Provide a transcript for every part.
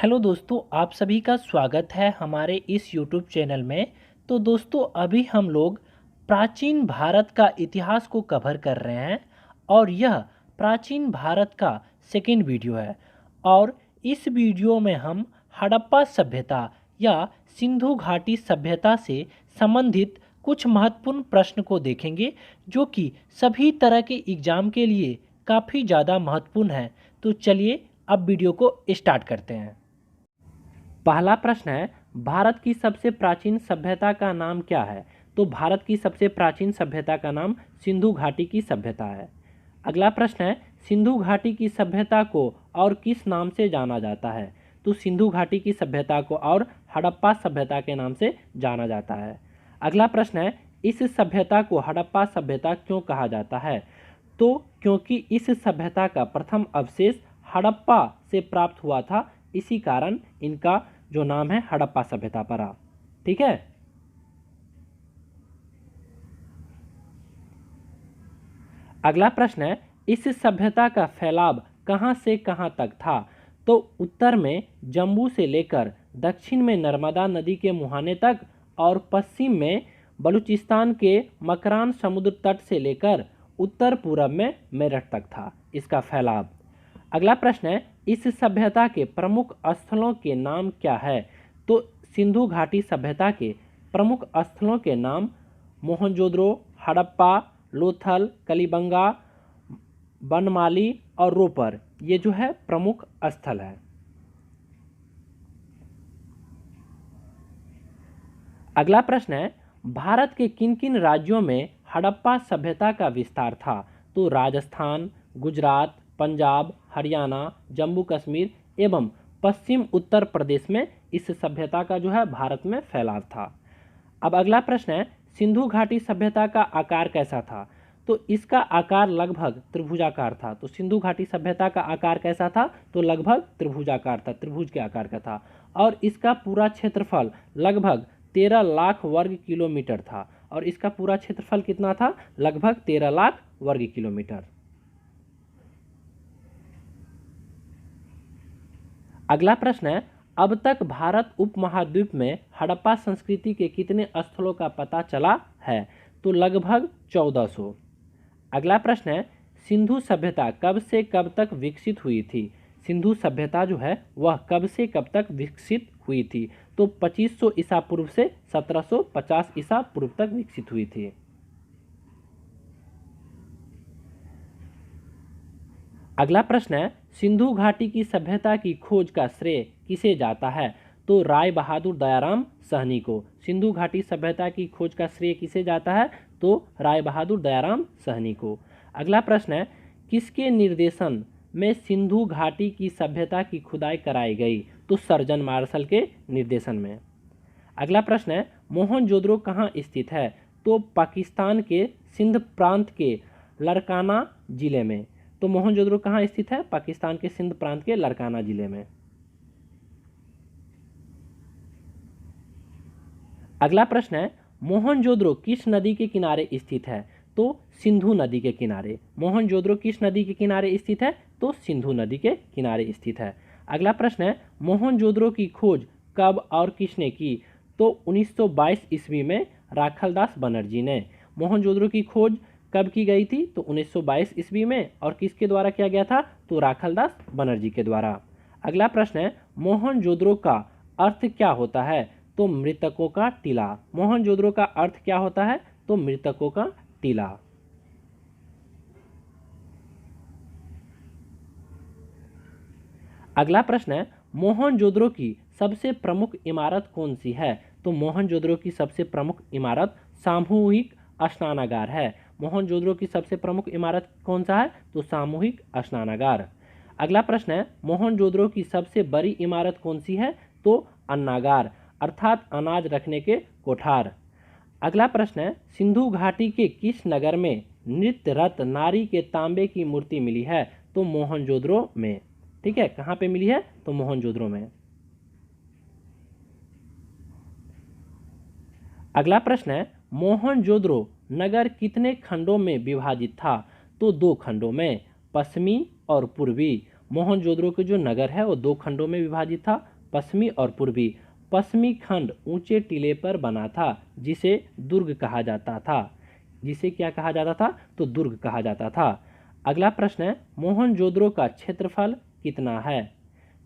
Hello दोस्तों, आप सभी का स्वागत है हमारे इस यूट्यूब चैनल में। तो दोस्तों, अभी हम लोग प्राचीन भारत का इतिहास को कवर कर रहे हैं और यह प्राचीन भारत का सेकंड वीडियो है। और इस वीडियो में हम हड़प्पा सभ्यता या सिंधु घाटी सभ्यता से संबंधित कुछ महत्वपूर्ण प्रश्न को देखेंगे, जो कि सभी तरह के एग्ज़ाम के लिए काफ़ी ज़्यादा महत्वपूर्ण है। तो चलिए अब वीडियो को स्टार्ट करते हैं। पहला प्रश्न है, भारत की सबसे प्राचीन सभ्यता का नाम क्या है? तो भारत की सबसे प्राचीन सभ्यता का नाम सिंधु घाटी की सभ्यता है। अगला प्रश्न है, सिंधु घाटी की सभ्यता को और किस नाम से जाना जाता है? तो सिंधु घाटी की सभ्यता को और हड़प्पा सभ्यता के नाम से जाना जाता है। अगला प्रश्न है, इस सभ्यता को हड़प्पा सभ्यता क्यों कहा जाता है? तो क्योंकि इस सभ्यता का प्रथम अवशेष हड़प्पा से प्राप्त हुआ था, इसी कारण इनका जो नाम है हड़प्पा सभ्यता पड़ा। ठीक है। अगला प्रश्न है, इस सभ्यता का फैलाव कहां से कहां तक था? तो उत्तर में जम्मू से लेकर दक्षिण में नर्मदा नदी के मुहाने तक और पश्चिम में बलूचिस्तान के मकरान समुद्र तट से लेकर उत्तर पूर्व में मेरठ तक था इसका फैलाव। अगला प्रश्न है, इस सभ्यता के प्रमुख स्थलों के नाम क्या है? तो सिंधु घाटी सभ्यता के प्रमुख स्थलों के नाम मोहनजोदड़ो, हड़प्पा, लोथल, कलिबंगा, बनमाली और रोपर, ये जो है प्रमुख स्थल है। अगला प्रश्न है, भारत के किन किन राज्यों में हड़प्पा सभ्यता का विस्तार था? तो राजस्थान, गुजरात, पंजाब, हरियाणा, जम्मू कश्मीर एवं पश्चिम उत्तर प्रदेश में इस सभ्यता का जो है भारत में फैलाव था। अब अगला प्रश्न है, सिंधु घाटी सभ्यता का आकार कैसा था? तो इसका आकार लगभग त्रिभुजाकार था। तो सिंधु घाटी सभ्यता का आकार कैसा था? तो लगभग त्रिभुजाकार था, त्रिभुज के आकार का था। और इसका पूरा क्षेत्रफल लगभग 13 लाख वर्ग किलोमीटर था। और इसका पूरा क्षेत्रफल कितना था? लगभग 13 लाख वर्ग किलोमीटर। अगला प्रश्न है, अब तक भारत उपमहाद्वीप में हड़प्पा संस्कृति के कितने स्थलों का पता चला है? तो लगभग 1400। अगला प्रश्न है, सिंधु सभ्यता कब से कब तक विकसित हुई थी? सिंधु सभ्यता जो है वह कब से कब तक विकसित हुई थी? तो 2500 ईसा पूर्व से 1750 ईसा पूर्व तक विकसित हुई थी। अगला प्रश्न है, सिंधु घाटी की सभ्यता की खोज का श्रेय किसे जाता है? तो राय बहादुर दयाराम सहनी को। सिंधु घाटी सभ्यता की खोज का श्रेय किसे जाता है? तो राय बहादुर दयाराम सहनी को। अगला प्रश्न है, किसके निर्देशन में सिंधु घाटी की सभ्यता की खुदाई कराई गई? तो सर्जन मार्शल के निर्देशन में। अगला प्रश्न है, मोहनजोदड़ो कहाँ स्थित है? तो पाकिस्तान के सिंध प्रांत के लड़काना जिले में। तो मोहनजोदड़ो कहाँ स्थित है? पाकिस्तान के सिंध प्रांत के लड़काना जिले में। अगला प्रश्न है, मोहनजोदड़ो किस नदी के किनारे स्थित है? तो सिंधु नदी के किनारे। मोहनजोदड़ो किस नदी के किनारे स्थित है? तो सिंधु नदी के किनारे स्थित है। अगला प्रश्न है, मोहनजोदड़ो की खोज कब और किसने की? तो 1922 ईस्वी में राखलदास बनर्जी ने। मोहनजोदड़ो की खोज कब की गई थी? तो 1922 ईस्वी में। और किसके द्वारा किया गया था? तो राखलदास बनर्जी के द्वारा। अगला प्रश्न है, मोहनजोदड़ो का अर्थ क्या होता है? तो मृतकों का टीला। मोहनजोदड़ो का अर्थ क्या होता है? तो मृतकों का टीला। अगला प्रश्न है, मोहनजोदड़ो की सबसे प्रमुख इमारत कौन सी है? तो मोहनजोदड़ो की सबसे प्रमुख इमारत सामूहिक स्नानागार है। मोहनजोदड़ो की सबसे प्रमुख इमारत कौन सा है? तो सामूहिक स्नानागार। अगला प्रश्न है, मोहनजोदड़ो की सबसे बड़ी इमारत कौन सी है? तो अन्नागार, अर्थात अनाज रखने के कोठार। अगला प्रश्न है, सिंधु घाटी के किस नगर में नृत्यरत नारी के तांबे की मूर्ति मिली है? तो मोहनजोदड़ो में। ठीक है, कहाँ पे मिली है? तो मोहनजोदड़ो में। अगला प्रश्न है, मोहनजोदड़ो नगर कितने खंडों में विभाजित था? तो 2 खंडों में, पश्चिमी और पूर्वी। मोहनजोदड़ो के जो नगर है वो 2 खंडों में विभाजित था, पश्चिमी और पूर्वी। पश्चिमी खंड ऊंचे टीले पर बना था जिसे दुर्ग कहा जाता था। जिसे क्या कहा जाता था? तो दुर्ग कहा जाता था। अगला प्रश्न है, मोहनजोदड़ो का क्षेत्रफल कितना है?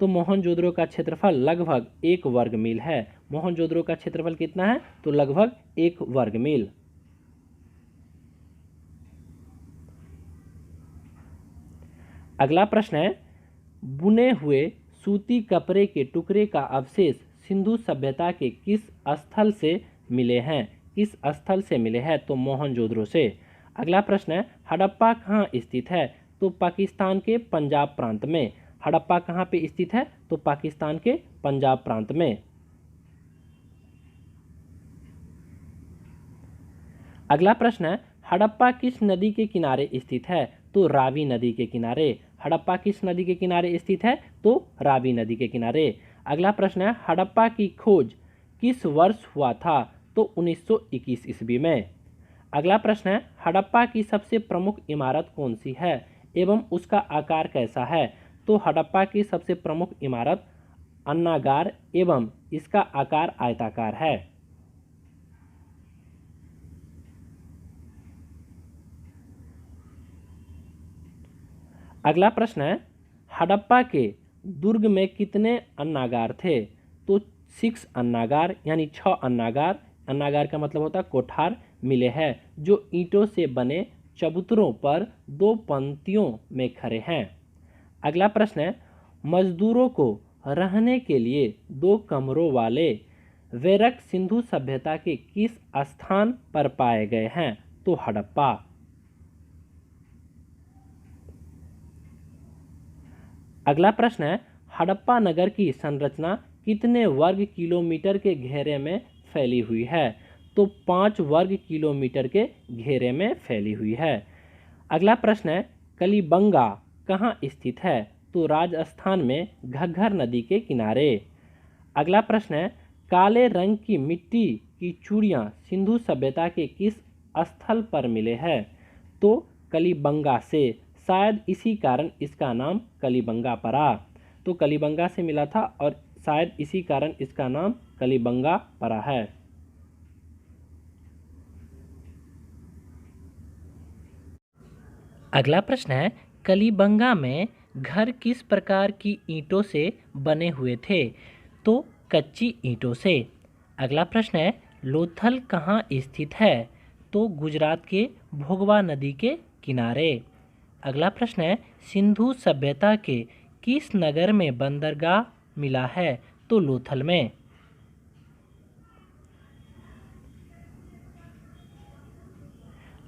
तो मोहनजोदड़ो का क्षेत्रफल लगभग 1 वर्ग मील है। मोहनजोदड़ो का क्षेत्रफल कितना है? तो लगभग 1 वर्ग मील। अगला प्रश्न है, बुने हुए सूती कपड़े के टुकड़े का अवशेष सिंधु सभ्यता के किस स्थल से मिले हैं? किस स्थल से मिले हैं? तो मोहनजोदड़ो से। अगला प्रश्न है, हड़प्पा कहाँ स्थित है? तो पाकिस्तान के पंजाब प्रांत में। हड़प्पा कहाँ पे स्थित है? तो पाकिस्तान के पंजाब प्रांत में। अगला प्रश्न है, हड़प्पा किस नदी के किनारे स्थित है? तो रावी नदी के किनारे। हड़प्पा किस नदी के किनारे स्थित है? तो रावी नदी के किनारे। अगला प्रश्न है, हड़प्पा की खोज किस वर्ष हुआ था? तो 1921 ईस्वी में। अगला प्रश्न है, हड़प्पा की सबसे प्रमुख इमारत कौन सी है एवं उसका आकार कैसा है? तो हड़प्पा की सबसे प्रमुख इमारत अन्नागार एवं इसका आकार आयताकार है। अगला प्रश्न है, हड़प्पा के दुर्ग में कितने अन्नागार थे? तो 6 अन्नागार यानी 6 अन्नागार। अन्नागार का मतलब होता है कोठार मिले हैं जो ईंटों से बने चबूतरों पर 2 पंक्तियों में खड़े हैं। अगला प्रश्न है, मजदूरों को रहने के लिए 2 कमरों वाले बैरक सिंधु सभ्यता के किस स्थान पर पाए गए हैं? तो हड़प्पा। अगला प्रश्न है, हड़प्पा नगर की संरचना कितने वर्ग किलोमीटर के घेरे में फैली हुई है? तो 5 वर्ग किलोमीटर के घेरे में फैली हुई है। अगला प्रश्न है, कलिबंगा कहाँ स्थित है? तो राजस्थान में घग्गर नदी के किनारे। अगला प्रश्न है, काले रंग की मिट्टी की चूड़ियाँ सिंधु सभ्यता के किस स्थल पर मिले हैं? तो कलिबंगा से। शायद इसी कारण इसका नाम कलिबंगा पड़ा। तो कलिबंगा से मिला था और शायद इसी कारण इसका नाम कलिबंगा पड़ा है। अगला प्रश्न है, कलिबंगा में घर किस प्रकार की ईंटों से बने हुए थे? तो कच्ची ईंटों से। अगला प्रश्न है, लोथल कहाँ स्थित है? तो गुजरात के भोगवा नदी के किनारे। अगला प्रश्न है, सिंधु सभ्यता के किस नगर में बंदरगाह मिला है? तो लोथल में।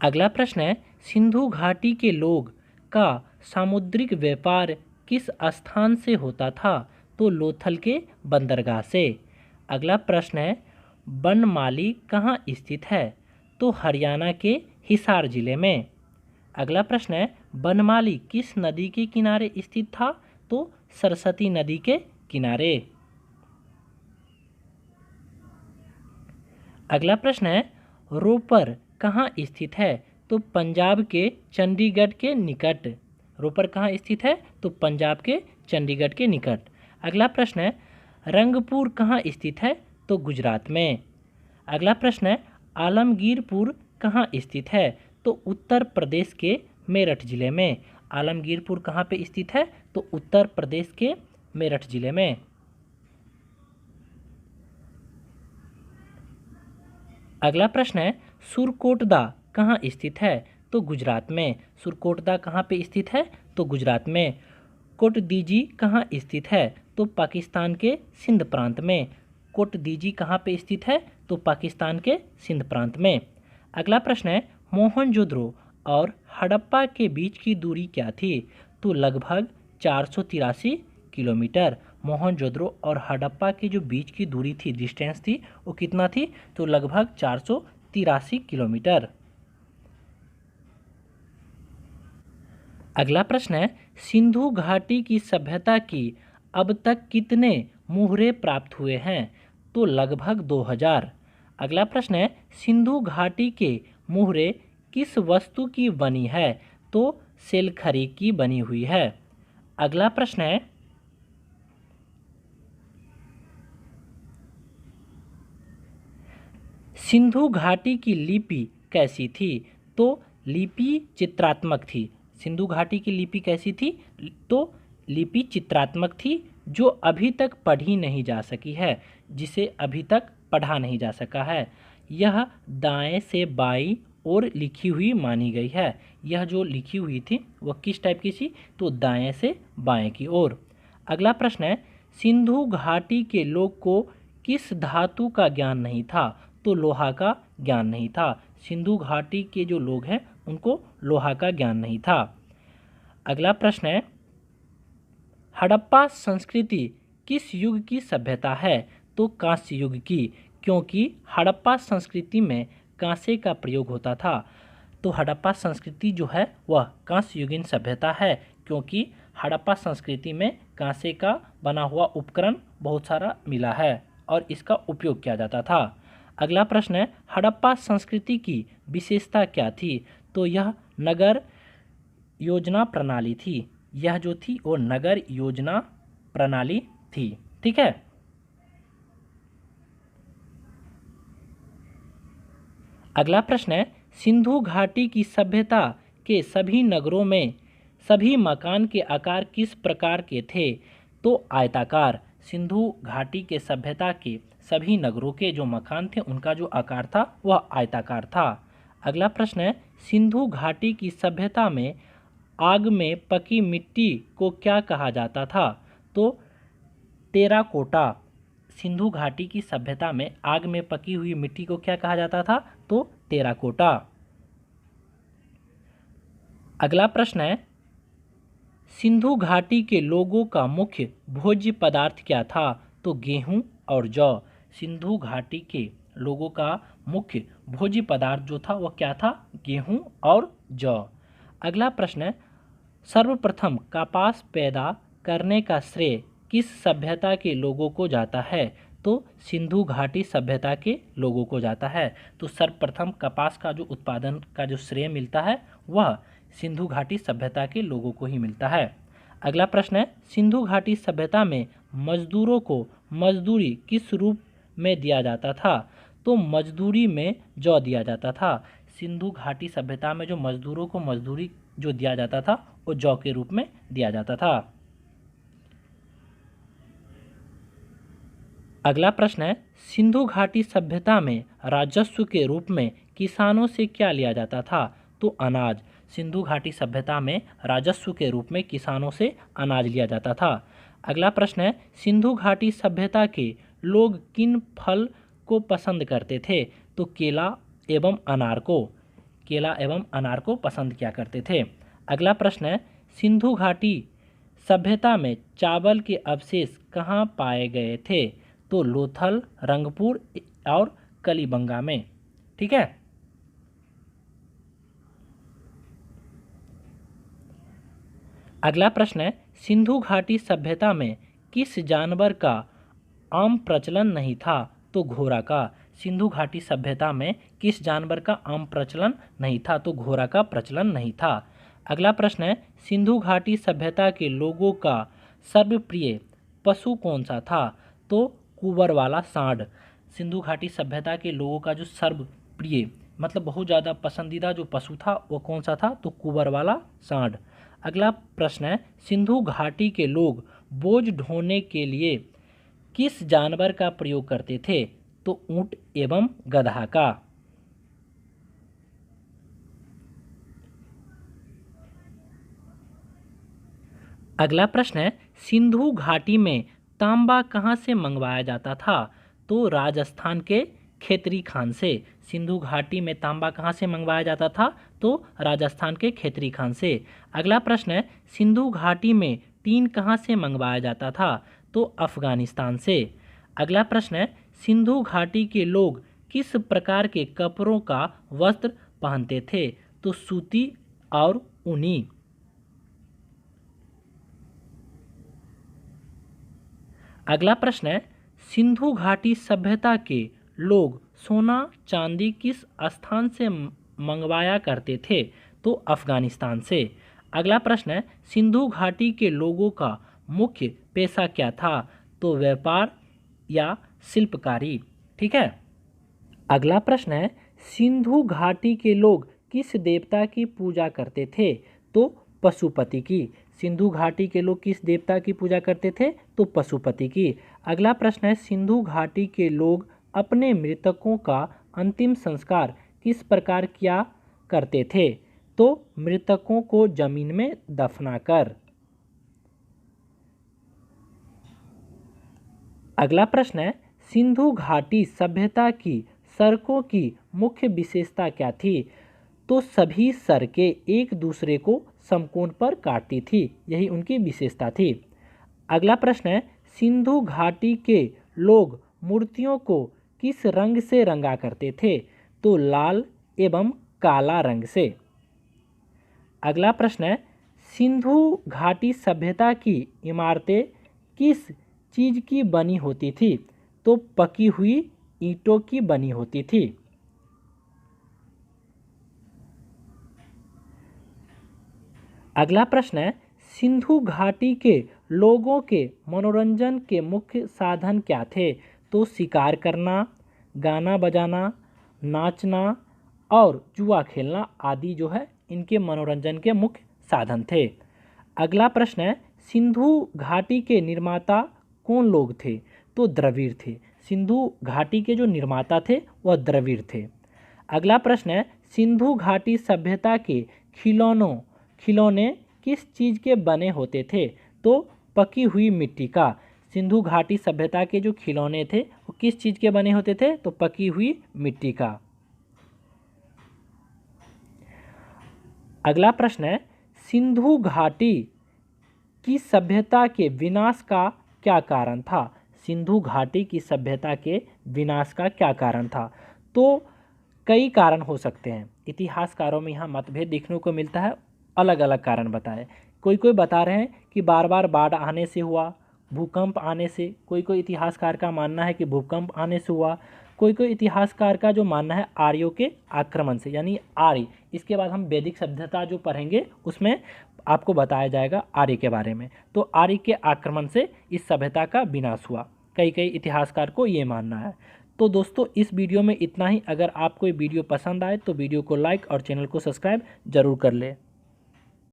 अगला प्रश्न है, सिंधु घाटी के लोग का सामुद्रिक व्यापार किस स्थान से होता था? तो लोथल के बंदरगाह से। अगला प्रश्न है, बनमाली कहाँ स्थित है? तो हरियाणा के हिसार जिले में। अगला प्रश्न है, बनमाली किस नदी के किनारे स्थित था? तो सरस्वती नदी के किनारे। अगला प्रश्न है, रोपर कहाँ स्थित है? तो पंजाब के चंडीगढ़ के निकट। रोपर कहाँ स्थित है? तो पंजाब के चंडीगढ़ के निकट। अगला प्रश्न है, रंगपुर कहाँ स्थित है? तो गुजरात में। अगला प्रश्न है, आलमगीरपुर कहाँ स्थित है? तो उत्तर प्रदेश के मेरठ जिले में। आलमगीरपुर कहाँ पे स्थित है? तो उत्तर प्रदेश के मेरठ जिले में। अगला प्रश्न है, सुरकोटदा कहाँ स्थित है? तो गुजरात में। सुरकोटदा कहाँ पे स्थित है? तो गुजरात में। कोटदीजी कहाँ स्थित है? तो पाकिस्तान के सिंध प्रांत में। कोटदीजी कहाँ पे स्थित है? तो पाकिस्तान के सिंध प्रांत में। अगला प्रश्न है, मोहनजोदड़ो और हड़प्पा के बीच की दूरी क्या थी? तो लगभग 483 किलोमीटर। मोहनजोदड़ो और हड़प्पा के जो बीच की दूरी थी, डिस्टेंस थी, वो कितना थी? तो लगभग 483 किलोमीटर। अगला प्रश्न है, सिंधु घाटी की सभ्यता की अब तक कितने मुहरे प्राप्त हुए हैं? तो लगभग 2000। अगला प्रश्न है, सिंधु घाटी के मुहरे किस वस्तु की बनी है? तो सेलखरी की बनी हुई है। अगला प्रश्न है, सिंधु घाटी की लिपि कैसी थी? तो लिपि चित्रात्मक थी। सिंधु घाटी की लिपि कैसी थी? तो लिपि चित्रात्मक थी, जो अभी तक पढ़ी नहीं जा सकी है, जिसे अभी तक पढ़ा नहीं जा सका है। यह दाएं से बाईं ओर लिखी हुई मानी गई है। यह जो लिखी हुई थी वह किस टाइप की थी? तो दाएं से बाएं की ओर। अगला प्रश्न है, सिंधु घाटी के लोग को किस धातु का ज्ञान नहीं था? तो लोहा का ज्ञान नहीं था। सिंधु घाटी के जो लोग हैं उनको लोहा का ज्ञान नहीं था। अगला प्रश्न है, हड़प्पा संस्कृति किस युग की सभ्यता है? तो कांस्य युग की, क्योंकि हड़प्पा संस्कृति में कांसे का प्रयोग होता था। तो हड़प्पा संस्कृति जो है वह कांस्य युगीन सभ्यता है, क्योंकि हड़प्पा संस्कृति में कांसे का बना हुआ उपकरण बहुत सारा मिला है और इसका उपयोग किया जाता था। अगला प्रश्न है, हड़प्पा संस्कृति की विशेषता क्या थी? तो यह नगर योजना प्रणाली थी। यह जो थी वो नगर योजना प्रणाली थी। ठीक है। अगला प्रश्न है, सिंधु घाटी की सभ्यता के सभी नगरों में सभी मकान के आकार किस प्रकार के थे? तो आयताकार। सिंधु घाटी के सभ्यता के सभी नगरों के जो मकान थे उनका जो आकार था वह आयताकार था। अगला प्रश्न है, सिंधु घाटी की सभ्यता में आग में पकी मिट्टी को क्या कहा जाता था? तो टेराकोटा। सिंधु घाटी की सभ्यता में आग में पकी हुई मिट्टी को क्या कहा जाता था? तो टेराकोटा। अगला प्रश्न है, सिंधु घाटी के लोगों का मुख्य भोज्य पदार्थ क्या था? तो गेहूं और जौ। सिंधु घाटी के लोगों का मुख्य भोज्य पदार्थ जो था वह क्या था? गेहूं और जौ। अगला प्रश्न है, सर्वप्रथम कपास पैदा करने का श्रेय किस सभ्यता के लोगों को जाता है? तो सिंधु घाटी सभ्यता के लोगों को जाता है। तो सर्वप्रथम कपास का जो उत्पादन का जो श्रेय मिलता है वह सिंधु घाटी सभ्यता के लोगों को ही मिलता है। अगला प्रश्न है, सिंधु घाटी सभ्यता में मजदूरों को मजदूरी किस रूप में दिया जाता था? तो मजदूरी में जौ दिया जाता था। सिंधु घाटी सभ्यता में जो मजदूरों को मजदूरी जो दिया जाता था वो जौ के रूप में दिया जाता था। अगला प्रश्न है, सिंधु घाटी सभ्यता में राजस्व के रूप में किसानों से क्या लिया जाता था? तो अनाज। सिंधु घाटी सभ्यता में राजस्व के रूप में किसानों से अनाज लिया जाता था। अगला प्रश्न है, सिंधु घाटी सभ्यता के लोग किन फल को पसंद करते थे? तो केला एवं अनार को। केला एवं अनार को पसंद किया करते थे। अगला प्रश्न है, सिंधु घाटी सभ्यता में चावल के अवशेष कहाँ पाए गए थे? तो लोथल, रंगपुर और कलीबंगा में। ठीक है। अगला प्रश्न है, सिंधु घाटी सभ्यता में किस जानवर का आम प्रचलन नहीं था? तो घोड़ा का। सिंधु घाटी सभ्यता में किस जानवर का आम प्रचलन नहीं था? तो घोड़ा का प्रचलन नहीं था। अगला प्रश्न है, सिंधु घाटी सभ्यता के लोगों का सर्वप्रिय पशु कौन सा था? तो कुंवर वाला सांड। सिंधु घाटी सभ्यता के लोगों का जो सर्वप्रिय मतलब बहुत ज़्यादा पसंदीदा जो पशु था वो कौन सा था? तो कुंवर वाला सांड। अगला प्रश्न है, सिंधु घाटी के लोग बोझ ढोने के लिए किस जानवर का प्रयोग करते थे? तो ऊंट एवं गधा का। अगला प्रश्न है, सिंधु घाटी में तांबा कहाँ से मंगवाया जाता था? तो राजस्थान के खेतरी खान से। सिंधु घाटी में तांबा कहाँ से मंगवाया जाता था? तो राजस्थान के खेतरी खान से। अगला प्रश्न है, सिंधु घाटी में टीन कहाँ से मंगवाया जाता था? तो अफगानिस्तान से। अगला प्रश्न है, सिंधु घाटी के लोग किस प्रकार के कपड़ों का वस्त्र पहनते थे? तो सूती और ऊनी। अगला प्रश्न है, सिंधु घाटी सभ्यता के लोग सोना चांदी किस स्थान से मंगवाया करते थे? तो अफगानिस्तान से। अगला प्रश्न है, सिंधु घाटी के लोगों का मुख्य पेशा क्या था? तो व्यापार या शिल्पकारी। ठीक है। अगला प्रश्न है, सिंधु घाटी के लोग किस देवता की पूजा करते थे? तो पशुपति की। सिंधु घाटी के लोग किस देवता की पूजा करते थे? तो पशुपति की। अगला प्रश्न है, सिंधु घाटी के लोग अपने मृतकों का अंतिम संस्कार किस प्रकार किया करते थे? तो मृतकों को जमीन में दफनाकर। अगला प्रश्न है, सिंधु घाटी सभ्यता की सड़कों की मुख्य विशेषता क्या थी? तो सभी सड़कें एक दूसरे को समकोण पर काटती थी, यही उनकी विशेषता थी। अगला प्रश्न है, सिंधु घाटी के लोग मूर्तियों को किस रंग से रंगा करते थे? तो लाल एवं काला रंग से। अगला प्रश्न है, सिंधु घाटी सभ्यता की इमारतें किस चीज़ की बनी होती थी? तो पकी हुई ईंटों की बनी होती थी। अगला प्रश्न है, सिंधु घाटी के लोगों के मनोरंजन के मुख्य साधन क्या थे? तो शिकार करना, गाना बजाना, नाचना और जुआ खेलना आदि जो है इनके मनोरंजन के मुख्य साधन थे। अगला प्रश्न है, सिंधु घाटी के निर्माता कौन लोग थे? तो द्रविड़ थे। सिंधु घाटी के जो निर्माता थे वह द्रविड़ थे। अगला प्रश्न है, सिंधु घाटी सभ्यता के खिलौने किस चीज़ के बने होते थे? तो पकी हुई मिट्टी का। सिंधु घाटी सभ्यता के जो खिलौने थे वो किस चीज़ के बने होते थे? तो पकी हुई मिट्टी का। अगला प्रश्न है, सिंधु घाटी की सभ्यता के विनाश का क्या कारण था? सिंधु घाटी की सभ्यता के विनाश का क्या कारण था? तो कई कारण हो सकते हैं। इतिहासकारों में यहाँ मतभेद देखने को मिलता है, अलग अलग कारण बताए। कोई कोई बता रहे हैं कि बार बार बाढ़ आने से हुआ, भूकंप आने से। कोई कोई इतिहासकार का मानना है कि भूकंप आने से हुआ। कोई कोई इतिहासकार का जो मानना है आर्यों के आक्रमण से, यानी आर्य। इसके बाद हम वैदिक सभ्यता जो पढ़ेंगे उसमें आपको बताया जाएगा आर्य के बारे में। तो आर्य के आक्रमण से इस सभ्यता का विनाश हुआ, कई कई इतिहासकार को ये मानना है। तो दोस्तों इस वीडियो में इतना ही। अगर आपको ये वीडियो पसंद आए तो वीडियो को लाइक और चैनल को सब्सक्राइब जरूर कर ले।